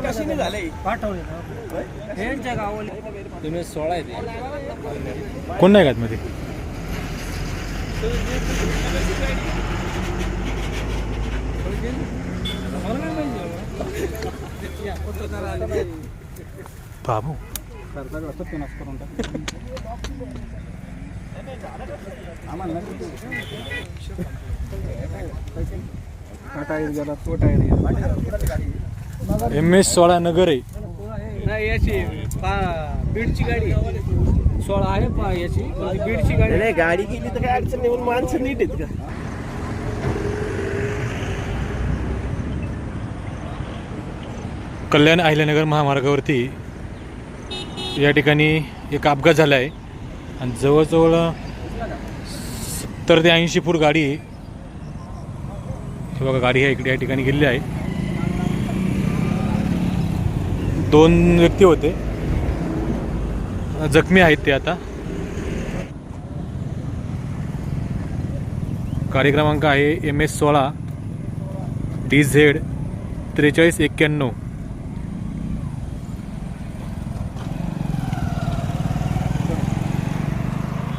कशाने झाले पाठवले यांच्या गावाला तुम्ही 16 आहे कोण नाही का मध्ये बाबू करून MS16 नगर आहे नाही याची बीडची गाडी 16 आहे याची बीडची गाडी नाही गाडी गेली तर काय अडचण नाही माणसं नीट आहेत का कल्याण अहिल्यानगर महामार्गावरती या ठिकाणी एक अपघात झाला आहे आणि जवळजवळ 70 ते 80 फूट गाडी हे बघा गाडी इकडे या ठिकाणी गेलेली आहे 2 व्यक्ती होते जखमी आहेत ते आता गाडी क्रमांक आहे MS16 DZ 4391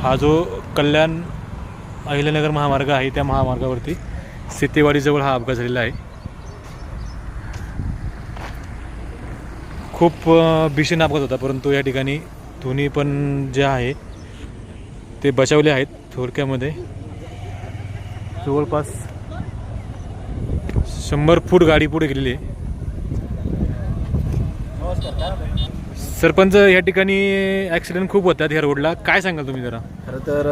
हा जो कल्याण अहिल्यानगर महामार्ग आहे त्या महामार्गावरती सीतेवाडीजवळ हा अपघात झालेला आहे खूप भीषण अपघात होता परंतु या ठिकाणी दोन्ही पण जे आहे ते बचावले आहेत थोडक्यामध्ये जवळपास 100 फूट गाडी पुढे गेलेली आहे सरपंच या ठिकाणी ॲक्सिडेंट खूप होतात ह्या रोडला काय सांगाल तुम्ही जरा खरं तर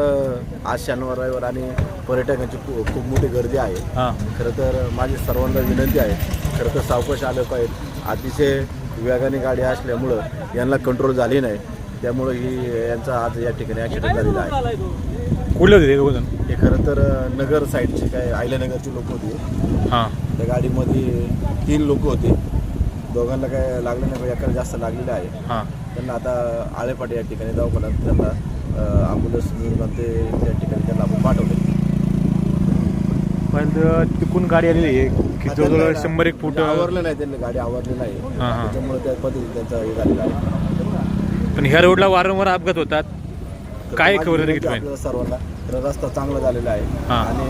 आज शनिवार रविवार आणि पर्यटकांची खूप मोठी गर्दी आहे खरं तर माझी सर्वांना विनंती आहे खरं तर सावकाश आलं पाहिजे अतिशय वेगाने गाडी असल्यामुळं यांना कंट्रोल झाली नाही त्यामुळं यांचा आज या ठिकाणी ॲक्सिडेंट झालेला आहे कुठले होते ते दोघंजण हे खरं तर नगर साईडचे काय अहिल्यानगरची लोक होती त्या गाडीमध्ये 3 लोक होते दोघांना काय लागलं नाही एकाला जास्त लागलेलं आहे त्यांना आता आळेपाटी या ठिकाणी दवाखान्यात त्यांना ॲम्ब्युलन्स मिळून ते त्या ठिकाणी त्यांना आपण पाठवले पण तिकून गाडी आलेली आहे की जवळजवळ 100-1 फूट आवरलं नाही त्यांनी गाडी आवरली नाही त्याच्यामुळे त्या पद्धतीने त्यांचा हे झालेला आहे पण ह्या रोडला वारंवार अपघात होतात काय खबर आपल्याला सर्वांना तर रस्ता चांगला झालेला आहे आणि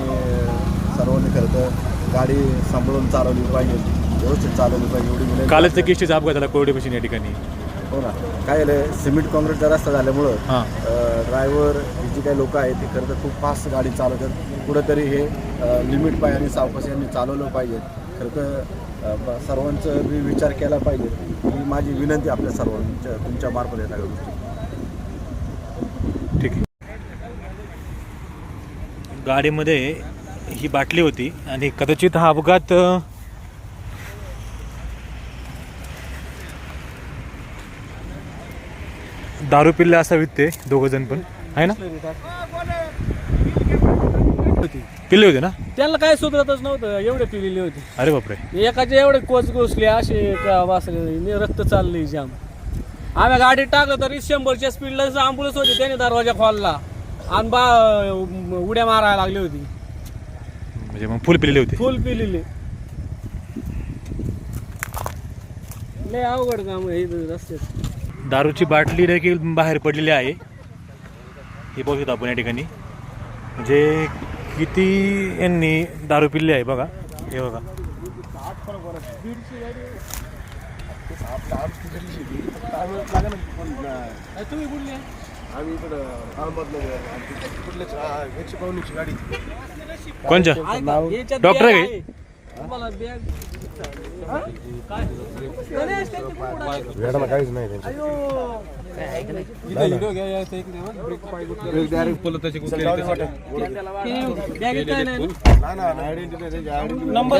सर्वांनी खरं तर गाडी सांभाळून चालवली पाहिजे व्यवस्थित चालवली पाहिजे एवढी कालच किस्तीचा अपघात झाला कोरडेपासून या ठिकाणी हो ना काय झालं सिमेंट कॉन्क्रीटचा रस्ता झाल्यामुळं ड्रायव्हर जी काही लोक आहेत ते खरं तर खूप फास्ट गाडी चालवतात कुठंतरी हे लिमिट पाहिजे आणि सावकाश यांनी चालवलं पाहिजे खरं तर सर्वांचं विचार केला पाहिजे ही माझी विनंती आपल्या सर्वांच्या तुमच्या मार्फत येत आहे ठीक आहे गाडीमध्ये ही बाटली होती आणि कदाचित हा अपघात दारू पिल्ले असावीत ते दोघंजण पण आहे ना पिल्ले होते ना त्यांना काय सुधरतच नव्हतं एवढे पिलेले होते अरे बापरे एकाचे एवढे कोच घुसले असे वाचले रक्त चालले जाम आम्ही गाडी टाकलं तरी 100च्या स्पीडला ॲम्ब्युलन्स होती त्याने दरवाजा खोलला आणि उड्या मारायला लागली होती म्हणजे मग फुल पिलेले होते फुल पिलेले लय अवघड काम हे रस्त्यात दारूची बाटली देखील बाहेर पडलेली आहे हे बघू शकतो आपण या ठिकाणी म्हणजे किती यांनी दारू पिल्ली आहे बघा हे बघा तुम्ही कुठले आम्ही इकडं गाडी कोणच्या डॉक्टर आहे काहीच नाही नंबर